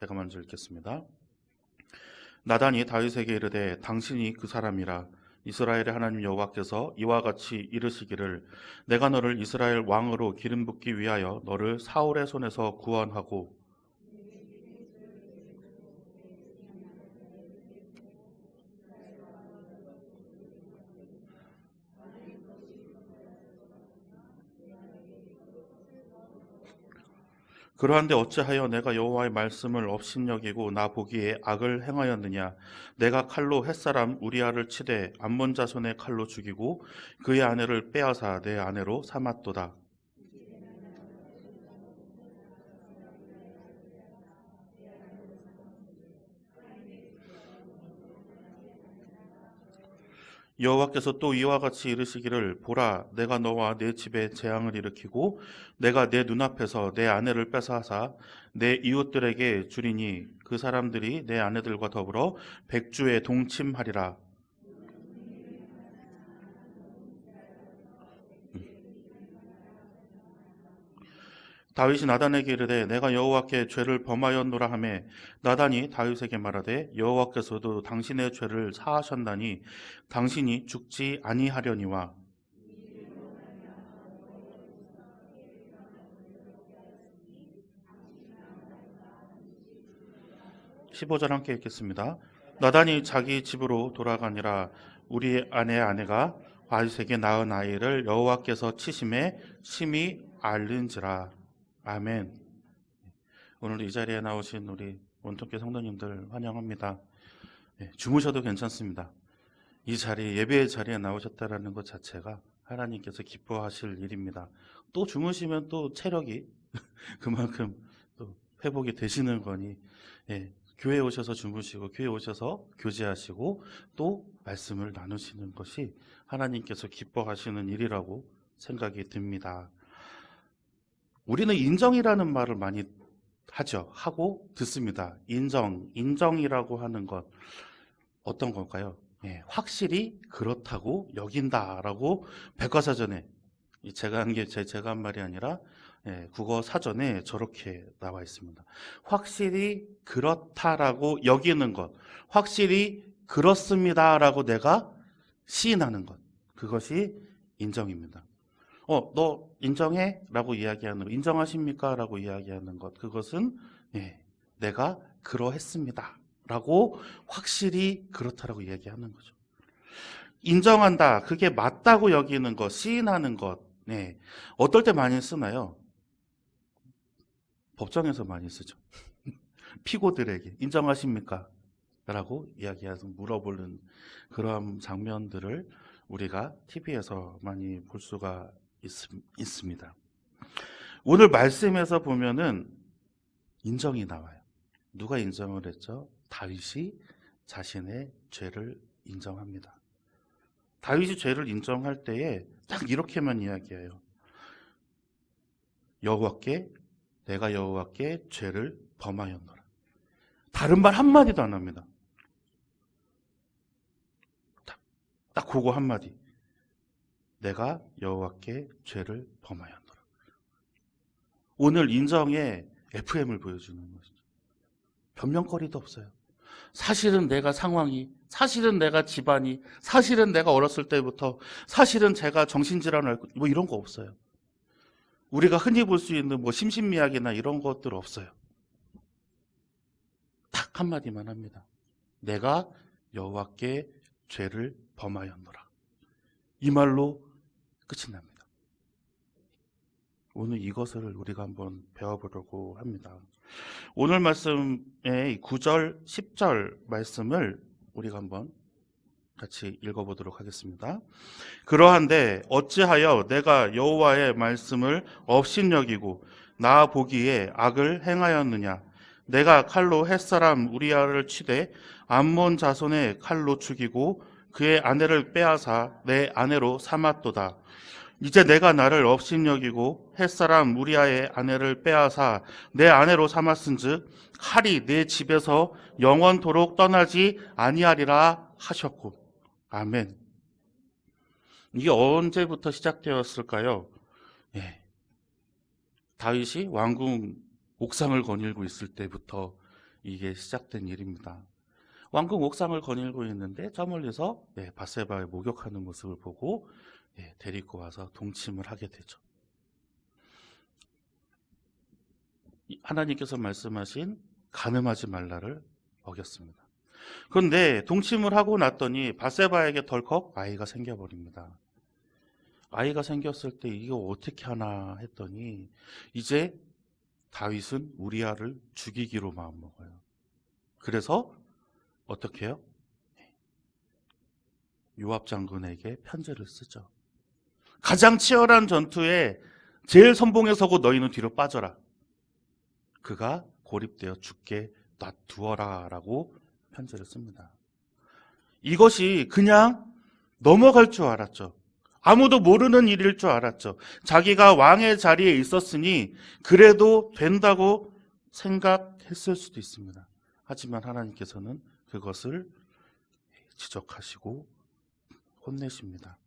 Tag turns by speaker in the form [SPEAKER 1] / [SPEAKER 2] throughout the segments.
[SPEAKER 1] 제가 먼저 읽겠습니다. 나단이 다윗에게 이르되 당신이 그 사람이라. 이스라엘의 하나님 여호와께서 이와 같이 이르시기를 내가 너를 이스라엘 왕으로 기름 붓기 위하여 너를 사울의 손에서 구원하고 그러한데 어찌하여 내가 여호와의 말씀을 업신여기고 나 보기에 악을 행하였느냐. 내가 칼로 햇사람 우리아를 치되 암몬 자손의 칼로 죽이고 그의 아내를 빼앗아 내 아내로 삼았도다. 여호와께서 또 이와 같이 이르시기를 보라 내가 너와 내 집에 재앙을 일으키고 내가 내 눈앞에서 내 아내를 뺏어하사 내 이웃들에게 주리니 그 사람들이 내 아내들과 더불어 백주에 동침하리라. 다윗이 나단에게 이르되 내가 여호와께 죄를 범하였노라 하매 나단이 다윗에게 말하되 여호와께서도 당신의 죄를 사하셨나니 당신이 죽지 아니하려니와. 15절 함께 읽겠습니다. 나단이 자기 집으로 돌아가니라. 우리 아내가 다윗에게 낳은 아이를 여호와께서 치심에 심히 앓는지라. 아멘. 오늘 이 자리에 나오신 우리 원통교 성도님들 환영합니다. 주무셔도 괜찮습니다. 이 자리, 예배의 자리에 나오셨다는 것 자체가 하나님께서 기뻐하실 일입니다. 또 주무시면 또 체력이 그만큼 또 회복이 되시는 거니, 교회에 오셔서 주무시고 교회에 오셔서 교제하시고 또 말씀을 나누시는 것이 하나님께서 기뻐하시는 일이라고 생각이 듭니다. 우리는 인정이라는 말을 많이 하죠. 하고 듣습니다. 인정이라고 하는 것 어떤 걸까요? 확실히 그렇다고 여긴다라고 백과사전에, 제가 한 말이 아니라 국어 사전에 저렇게 나와 있습니다. 확실히 그렇다라고 여기는 것, 확실히 그렇습니다라고 내가 시인하는 것, 그것이 인정입니다. 너 인정해? 라고 이야기하는 것, 인정하십니까? 라고 이야기하는 것, 그것은 내가 그러했습니다 라고 확실히 그렇다라고 이야기하는 거죠. 인정한다, 그게 맞다고 여기는 것, 시인하는 것, 어떨 때 많이 쓰나요? 법정에서 많이 쓰죠. 피고들에게 인정하십니까? 라고 이야기해서 물어보는 그런 장면들을 우리가 TV에서 많이 볼 수가 있습니다. 오늘 말씀에서 보면은 인정이 나와요. 누가 인정을 했죠? 다윗이 자신의 죄를 인정합니다. 다윗이 죄를 인정할 때에 딱 이렇게만 이야기해요. 내가 여호와께 죄를 범하였노라. 다른 말 한마디도 안 합니다. 딱 그거 한마디. 내가 여호와께 죄를 범하였노라. 오늘 인정의 FM을 보여주는 것이죠. 변명거리도 없어요. 사실은 내가 상황이, 사실은 내가 집안이, 사실은 내가 어렸을 때부터, 사실은 제가 정신질환을 앓고, 뭐 이런 거 없어요. 우리가 흔히 볼 수 있는 뭐 심신미약이나 이런 것들 없어요. 딱 한마디만 합니다. 내가 여호와께 죄를 범하였노라. 이 말로 끝이 납니다. 오늘 이것을 우리가 한번 배워보려고 합니다. 오늘 말씀의 9절, 10절 말씀을 우리가 한번 같이 읽어보도록 하겠습니다. 그러한데 어찌하여 내가 여호와의 말씀을 업신여기고 나 보기에 악을 행하였느냐. 내가 칼로 햇사람 우리아를 치되 암몬 자손의 칼로 죽이고 그의 아내를 빼앗아 내 아내로 삼았도다. 이제 내가 나를 업신여기고 햇사람 우리아의 아내를 빼앗아 내 아내로 삼았은즉 칼이 내 집에서 영원토록 떠나지 아니하리라 하셨고. 아멘. 이게 언제부터 시작되었을까요? 다윗이 왕궁 옥상을 거닐고 있을 때부터 이게 시작된 일입니다. 왕궁 옥상을 거닐고 있는데 저 멀리서 밧세바의 목욕하는 모습을 보고 데리고 와서 동침을 하게 되죠. 하나님께서 말씀하신 간음하지 말라를 어겼습니다. 그런데 동침을 하고 났더니 밧세바에게 덜컥 아이가 생겨버립니다. 아이가 생겼을 때 이거 어떻게 하나 했더니 이제 다윗은 우리아를 죽이기로 마음먹어요. 그래서 어떻게 해요? 요압 장군에게 편지를 쓰죠. 가장 치열한 전투에 제일 선봉에 서고 너희는 뒤로 빠져라. 그가 고립되어 죽게 놔두어라 라고 편지를 씁니다. 이것이 그냥 넘어갈 줄 알았죠. 아무도 모르는 일일 줄 알았죠. 자기가 왕의 자리에 있었으니 그래도 된다고 생각했을 수도 있습니다. 하지만 하나님께서는 그것을 지적하시고 혼내십니다.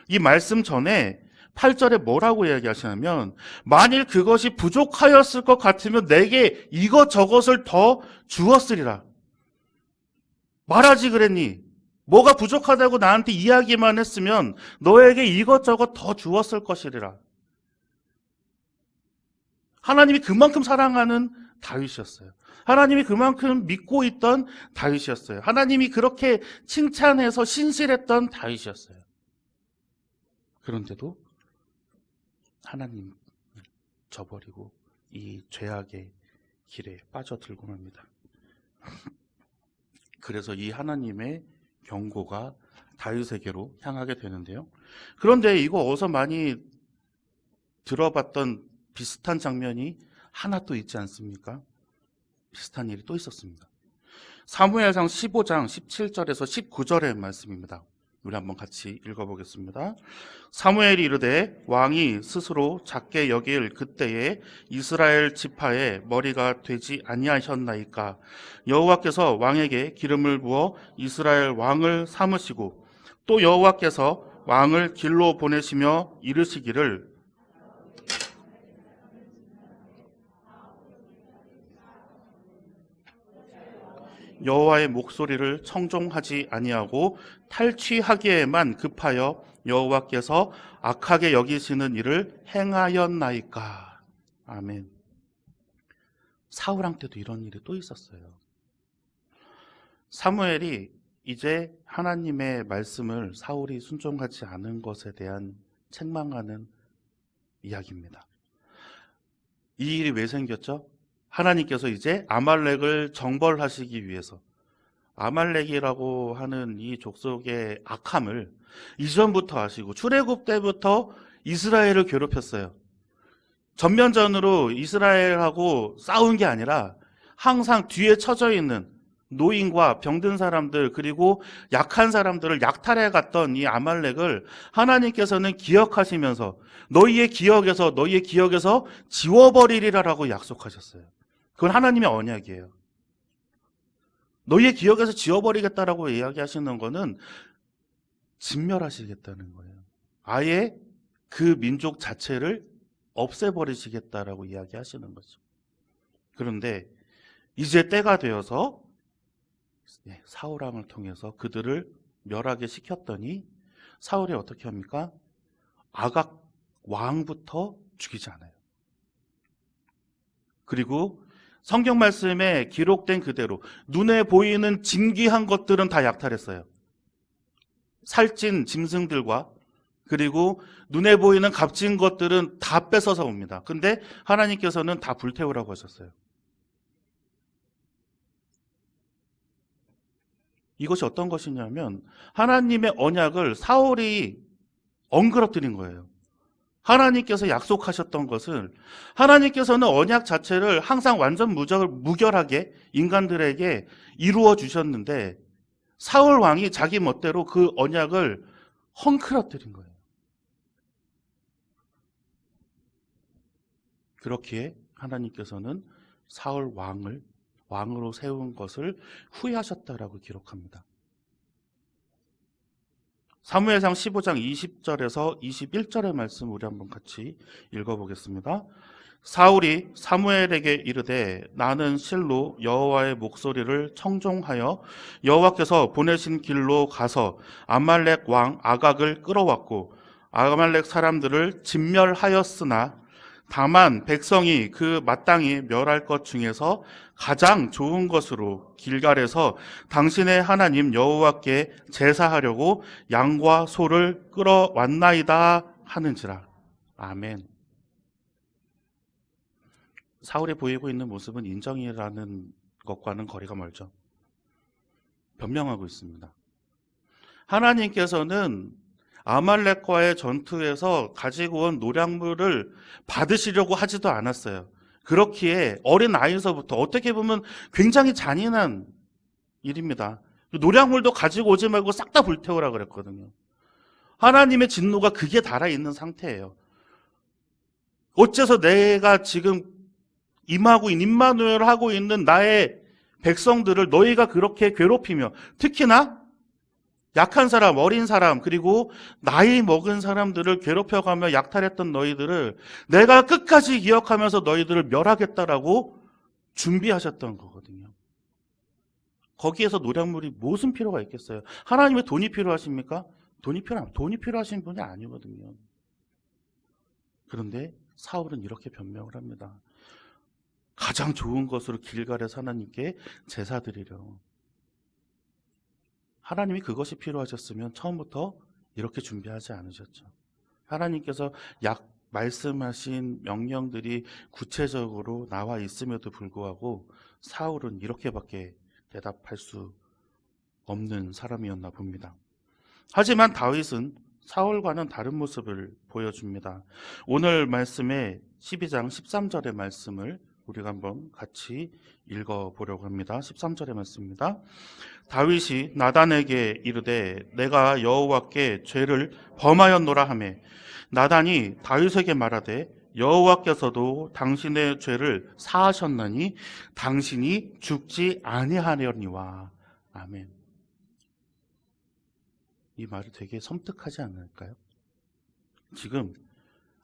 [SPEAKER 1] 이 말씀 전에 8절에 뭐라고 이야기하시냐면 만일 그것이 부족하였을 것 같으면 내게 이것저것을 더 주었으리라. 말하지 그랬니? 뭐가 부족하다고 나한테 이야기만 했으면 너에게 이것저것 더 주었을 것이리라. 하나님이 그만큼 사랑하는 다윗이었어요. 하나님이 그만큼 믿고 있던 다윗이었어요. 하나님이 그렇게 칭찬해서 신실했던 다윗이었어요. 그런데도 하나님 저버리고 이 죄악의 길에 빠져들고 맙니다. 그래서 이 하나님의 경고가 다윗에게로 향하게 되는데요. 그런데 이거 어디서 많이 들어봤던 비슷한 장면이 하나 또 있지 않습니까? 비슷한 일이 또 있었습니다. 사무엘상 15장 17절에서 19절의 말씀입니다. 우리 한번 같이 읽어보겠습니다. 사무엘이 이르되 왕이 스스로 작게 여길 그때에 이스라엘 지파의 머리가 되지 아니하셨나이까. 여호와께서 왕에게 기름을 부어 이스라엘 왕을 삼으시고 또 여호와께서 왕을 길로 보내시며 이르시기를 여호와의 목소리를 청종하지 아니하고 탈취하기에만 급하여 여호와께서 악하게 여기시는 일을 행하였나이까. 아멘. 사울왕 때도 이런 일이 또 있었어요. 사무엘이 이제 하나님의 말씀을 사울이 순종하지 않은 것에 대한 책망하는 이야기입니다. 이 일이 왜 생겼죠? 하나님께서 이제 아말렉을 정벌하시기 위해서 아말렉이라고 하는 이 족속의 악함을 이전부터 아시고 출애굽 때부터 이스라엘을 괴롭혔어요. 전면전으로 이스라엘하고 싸운 게 아니라 항상 뒤에 처져 있는 노인과 병든 사람들 그리고 약한 사람들을 약탈해 갔던 이 아말렉을 하나님께서는 기억하시면서 너희의 기억에서 지워버리리라라고 약속하셨어요. 그건 하나님의 언약이에요. 너희의 기억에서 지워버리겠다라고 이야기하시는 거는 진멸하시겠다는 거예요. 아예 그 민족 자체를 없애버리시겠다라고 이야기하시는 거죠. 그런데 이제 때가 되어서 사울왕을 통해서 그들을 멸하게 시켰더니 사울이 어떻게 합니까? 아각 왕부터 죽이지 않아요. 그리고 성경 말씀에 기록된 그대로 눈에 보이는 진귀한 것들은 다 약탈했어요. 살찐 짐승들과 그리고 눈에 보이는 값진 것들은 다 뺏어서 옵니다. 근데 하나님께서는 다 불태우라고 하셨어요. 이것이 어떤 것이냐면 하나님의 언약을 사울이 엉그러뜨린 거예요. 하나님께서 약속하셨던 것을 하나님께서는 언약 자체를 항상 완전 무결하게 인간들에게 이루어 주셨는데 사울 왕이 자기 멋대로 그 언약을 헝클어뜨린 거예요. 그렇기에 하나님께서는 사울 왕으로 세운 것을 후회하셨다라고 기록합니다. 사무엘상 15장 20절에서 21절의 말씀 우리 한번 같이 읽어보겠습니다. 사울이 사무엘에게 이르되 나는 실로 여호와의 목소리를 청종하여 여호와께서 보내신 길로 가서 아말렉 왕 아각을 끌어왔고 아말렉 사람들을 진멸하였으나 다만 백성이 그 마땅히 멸할 것 중에서 가장 좋은 것으로 길갈에서 당신의 하나님 여호와께 제사하려고 양과 소를 끌어왔나이다 하는지라. 아멘. 사울이 보이고 있는 모습은 인정이라는 것과는 거리가 멀죠. 변명하고 있습니다. 하나님께서는 아말렉과의 전투에서 가지고 온 노량물을 받으시려고 하지도 않았어요. 그렇기에 어린 아이서부터 어떻게 보면 굉장히 잔인한 일입니다. 노량물도 가지고 오지 말고 싹 다 불태우라 그랬거든요. 하나님의 진노가 극에 달아 있는 상태예요. 어째서 내가 지금 임마누엘 하고 있는 나의 백성들을 너희가 그렇게 괴롭히며, 특히나 약한 사람, 어린 사람, 그리고 나이 먹은 사람들을 괴롭혀가며 약탈했던 너희들을 내가 끝까지 기억하면서 너희들을 멸하겠다라고 준비하셨던 거거든요. 거기에서 노량물이 무슨 필요가 있겠어요? 하나님의 돈이 필요하십니까? 돈이 필요하신 분이 아니거든요. 그런데 사울은 이렇게 변명을 합니다. 가장 좋은 것으로 길갈에서 하나님께 제사 드리려. 하나님이 그것이 필요하셨으면 처음부터 이렇게 준비하지 않으셨죠. 하나님께서 말씀하신 명령들이 구체적으로 나와 있음에도 불구하고 사울은 이렇게밖에 대답할 수 없는 사람이었나 봅니다. 하지만 다윗은 사울과는 다른 모습을 보여줍니다. 오늘 말씀의 12장 13절의 말씀을 우리가 한번 같이 읽어보려고 합니다. 13절의 말씀입니다. 다윗이 나단에게 이르되 내가 여호와께 죄를 범하였노라 하매 나단이 다윗에게 말하되 여호와께서도 당신의 죄를 사하셨나니 당신이 죽지 아니하려니와. 아멘. 이 말이 되게 섬뜩하지 않을까요? 지금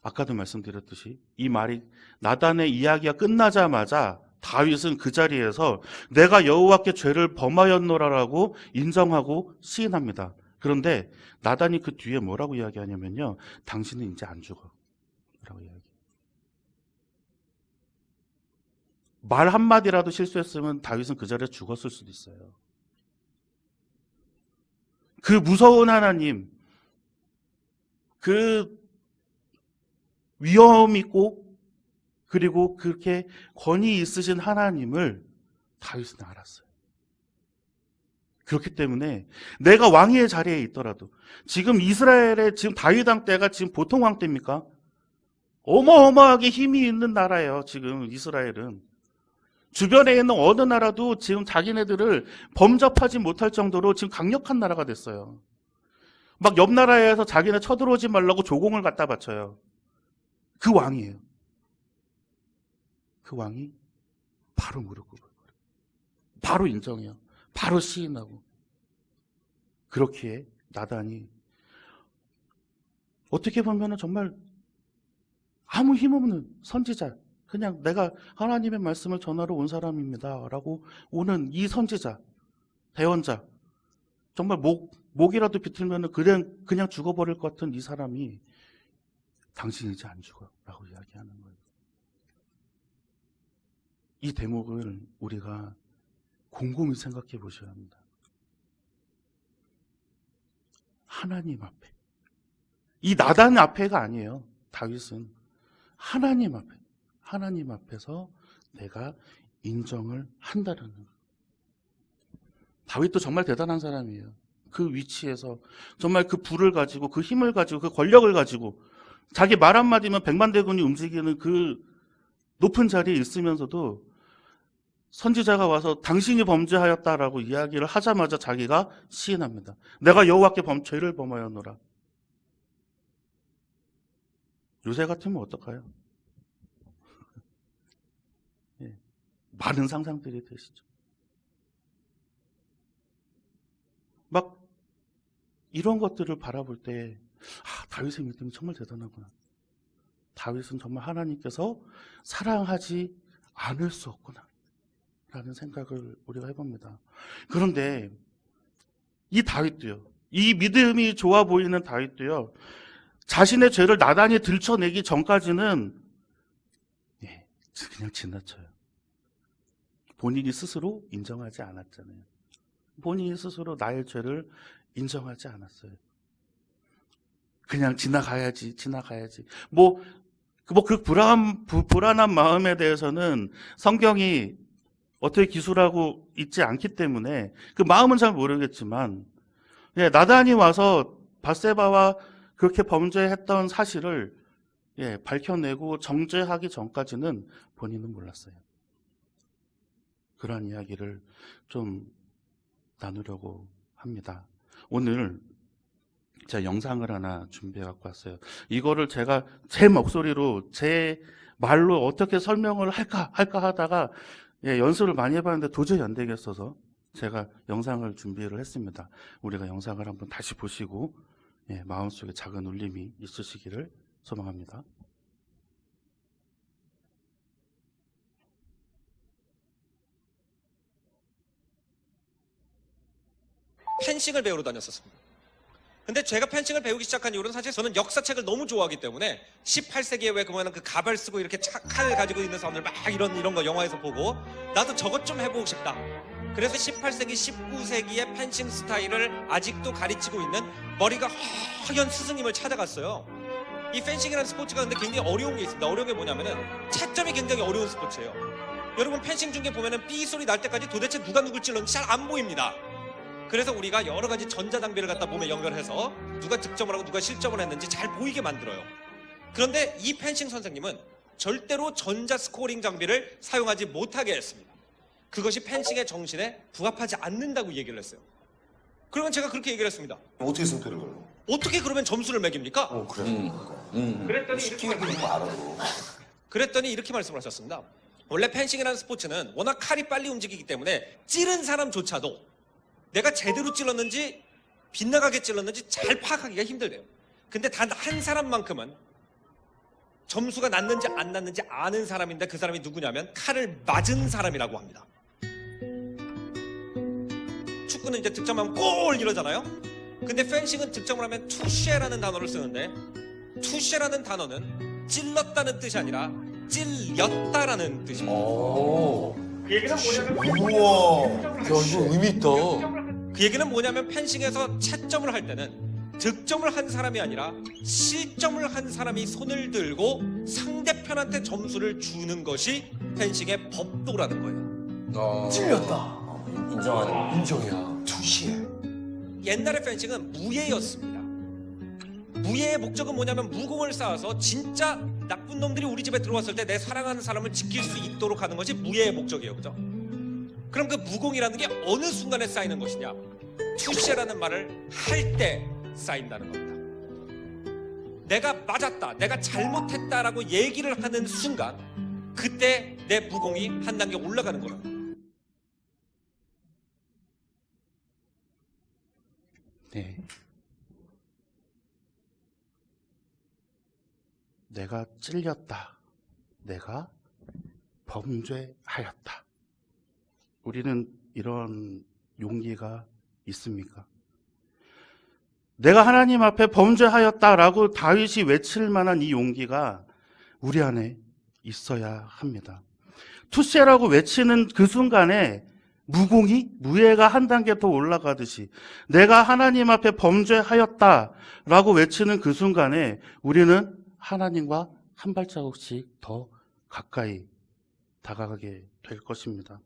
[SPEAKER 1] 아까도 말씀드렸듯이 이 말이 나단의 이야기가 끝나자마자 다윗은 그 자리에서 내가 여호와께 죄를 범하였노라라고 인정하고 시인합니다. 그런데 나단이 그 뒤에 뭐라고 이야기하냐면요, 당신은 이제 안 죽어 라고 이야기해요. 말 한마디라도 실수했으면 다윗은 그 자리에 죽었을 수도 있어요. 그 무서운 하나님, 그 위험 있고 그리고 그렇게 권위 있으신 하나님을 다윗은 알았어요. 그렇기 때문에 내가 왕의 자리에 있더라도, 지금 이스라엘의 지금 다윗 왕 때가 지금 보통 왕 때입니까? 어마어마하게 힘이 있는 나라예요. 지금 이스라엘은 주변에 있는 어느 나라도 지금 자기네들을 범접하지 못할 정도로 지금 강력한 나라가 됐어요. 막 옆 나라에서 자기네 쳐들어오지 말라고 조공을 갖다 바쳐요. 그 왕이에요. 그 왕이 바로 무릎 꿇어요. 바로 인정해요. 바로 시인하고. 그렇기에 나단이 어떻게 보면 정말 아무 힘없는 선지자, 그냥 내가 하나님의 말씀을 전하러 온 사람입니다 라고 오는 이 선지자, 대언자, 정말 목이라도 비틀면 그냥 죽어버릴 것 같은 이 사람이 당신이 이제 안 죽어 라고 이야기하는 거예요. 이 대목을 우리가 곰곰이 생각해 보셔야 합니다. 하나님 앞에, 이 나단 앞에가 아니에요. 다윗은 하나님 앞에서 내가 인정을 한다는 거예요. 다윗도 정말 대단한 사람이에요. 그 위치에서 정말 그 부를 가지고, 그 힘을 가지고, 그 권력을 가지고 자기 말 한마디면 100만 대군이 움직이는 그 높은 자리에 있으면서도 선지자가 와서 당신이 범죄하였다라고 이야기를 하자마자 자기가 시인합니다. 내가 여호와께 죄를 범하였노라. 요새 같으면 어떨까요? 예, 많은 상상들이 되시죠. 막 이런 것들을 바라볼 때 다윗의 믿음이 정말 대단하구나. 다윗은 정말 하나님께서 사랑하지 않을 수 없구나 라는 생각을 우리가 해봅니다. 그런데 이 다윗도요, 이 믿음이 좋아 보이는 다윗도요, 자신의 죄를 나단히 들춰내기 전까지는 그냥 지나쳐요. 본인이 스스로 인정하지 않았잖아요. 본인이 스스로 나의 죄를 인정하지 않았어요. 그냥 지나가야지. 그 불안한 마음에 대해서는 성경이 어떻게 기술하고 있지 않기 때문에 그 마음은 잘 모르겠지만, 나단이 와서 밧세바와 그렇게 범죄했던 사실을 밝혀내고 정죄하기 전까지는 본인은 몰랐어요. 그러한 이야기를 좀 나누려고 합니다. 오늘 제가 영상을 하나 준비해 갖고 왔어요. 이거를 제가 제 목소리로 제 말로 어떻게 설명을 할까 하다가 연습을 많이 해봤는데 도저히 안 되겠어서 제가 영상을 준비를 했습니다. 우리가 영상을 한번 다시 보시고 마음속에 작은 울림이 있으시기를 소망합니다.
[SPEAKER 2] 펜싱을 배우러 다녔었습니다. 근데 제가 펜싱을 배우기 시작한 이유는 사실 저는 역사책을 너무 좋아하기 때문에 18세기에 왜 그러면 그 가발 쓰고 이렇게 칼을 가지고 있는 사람들 막 이런 거 영화에서 보고 나도 저것 좀 해보고 싶다. 그래서 18세기, 19세기의 펜싱 스타일을 아직도 가르치고 있는 머리가 허연 스승님을 찾아갔어요. 이 펜싱이라는 스포츠가 근데 굉장히 어려운 게 있습니다. 어려운 게 뭐냐면은 채점이 굉장히 어려운 스포츠예요. 여러분 펜싱 중계 보면은 삐 소리 날 때까지 도대체 누가 누굴 찔렀는지 잘 안 보입니다. 그래서 우리가 여러 가지 전자장비를 갖다 몸에 연결해서 누가 득점을 하고 누가 실점을 했는지 잘 보이게 만들어요. 그런데 이 펜싱 선생님은 절대로 전자 스코어링 장비를 사용하지 못하게 했습니다. 그것이 펜싱의 정신에 부합하지 않는다고 얘기를 했어요. 그러면 제가 그렇게 얘기를 했습니다.
[SPEAKER 3] 어떻게 승패를 걸려?
[SPEAKER 2] 어떻게 그러면 점수를 매깁니까?
[SPEAKER 3] 그래.
[SPEAKER 2] 그랬더니 이렇게 말씀을 하셨습니다. 원래 펜싱이라는 스포츠는 워낙 칼이 빨리 움직이기 때문에 찌른 사람조차도 내가 제대로 찔렀는지 빗나가게 찔렀는지 잘 파악하기가 힘들대요. 근데 단 한 사람만큼은 점수가 났는지 안 났는지 아는 사람인데 그 사람이 누구냐면 칼을 맞은 사람이라고 합니다. 축구는 이제 득점하면 골 이러잖아요. 근데 펜싱은 득점을 하면 투쉐라는 단어를 쓰는데 투쉐라는 단어는 찔렀다는 뜻이 아니라 찔렸다라는 뜻입니다. 그 얘기는 뭐냐면
[SPEAKER 3] 우와.
[SPEAKER 4] 이거 의미 있다.
[SPEAKER 2] 그 얘기는 뭐냐면 펜싱에서 채점을 할 때는 득점을 한 사람이 아니라 실점을 한 사람이 손을 들고 상대편한테 점수를 주는 것이 펜싱의 법도라는 거예요.
[SPEAKER 4] 찔렸다.
[SPEAKER 5] 인정하는.
[SPEAKER 4] 인정이야.
[SPEAKER 3] 투시에.
[SPEAKER 2] 옛날의 펜싱은 무예였습니다. 무예의 목적은 뭐냐면 무공을 쌓아서 진짜 나쁜 놈들이 우리 집에 들어왔을 때 내 사랑하는 사람을 지킬 수 있도록 하는 것이 무예의 목적이에요. 그죠? 그럼 그 무공이라는 게 어느 순간에 쌓이는 것이냐? 투시라는 말을 할 때 쌓인다는 겁니다. 내가 맞았다, 내가 잘못했다라고 얘기를 하는 순간 그때 내 무공이 한 단계 올라가는 거예요.
[SPEAKER 1] 네. 내가 찔렸다. 내가 범죄하였다. 우리는 이런 용기가 있습니까? 내가 하나님 앞에 범죄하였다라고 다윗이 외칠 만한 이 용기가 우리 안에 있어야 합니다. 투세라고 외치는 그 순간에 무예가 한 단계 더 올라가듯이 내가 하나님 앞에 범죄하였다라고 외치는 그 순간에 우리는 하나님과 한 발자국씩 더 가까이 다가가게 될 것입니다.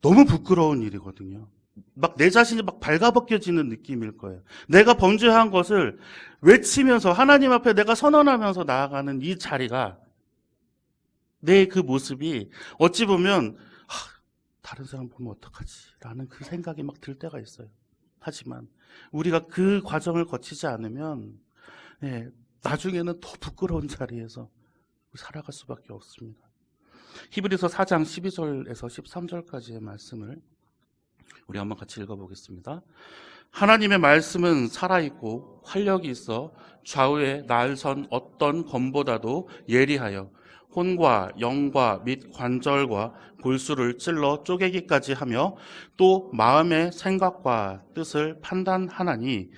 [SPEAKER 1] 너무 부끄러운 일이거든요. 막 내 자신이 막 발가벗겨지는 느낌일 거예요. 내가 범죄한 것을 외치면서 하나님 앞에 내가 선언하면서 나아가는 이 자리가, 내 그 모습이 어찌 보면 다른 사람 보면 어떡하지? 라는 그 생각이 막 들 때가 있어요. 하지만 우리가 그 과정을 거치지 않으면 나중에는 더 부끄러운 자리에서 살아갈 수밖에 없습니다. 히브리서 4장 12절에서 13절까지의 말씀을 우리 한번 같이 읽어보겠습니다. 하나님의 말씀은 살아있고 활력이 있어 좌우에 날선 어떤 검보다도 예리하여 혼과 영과 및 관절과 골수를 찔러 쪼개기까지 하며 또 마음의 생각과 뜻을 판단하나니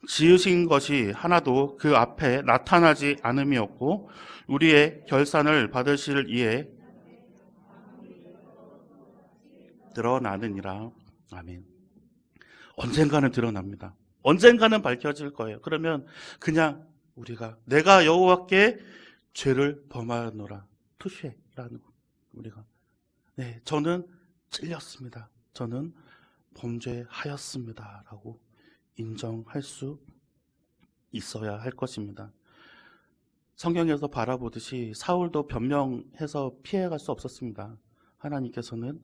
[SPEAKER 1] 지으신 것이 하나도 그 앞에 나타나지 않음이었고 우리의 결산을 받으실 이에 드러나느니라. 아멘. 언젠가는 드러납니다. 언젠가는 밝혀질 거예요. 그러면 그냥 우리가 내가 여호와께 죄를 범하노라. 투쉐라는 우리가 네, 저는 찔렸습니다. 저는 범죄하였습니다. 라고 인정할 수 있어야 할 것입니다. 성경에서 바라보듯이 사울도 변명해서 피해갈 수 없었습니다. 하나님께서는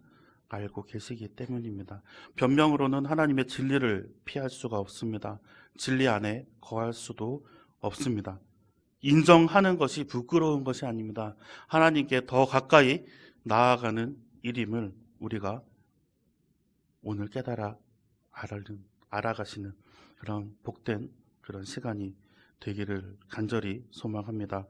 [SPEAKER 1] 알고 계시기 때문입니다. 변명으로는 하나님의 진리를 피할 수가 없습니다. 진리 안에 거할 수도 없습니다. 인정하는 것이 부끄러운 것이 아닙니다. 하나님께 더 가까이 나아가는 일임을 우리가 오늘 깨달아 알아가시는 그런 복된 그런 시간이 되기를 간절히 소망합니다.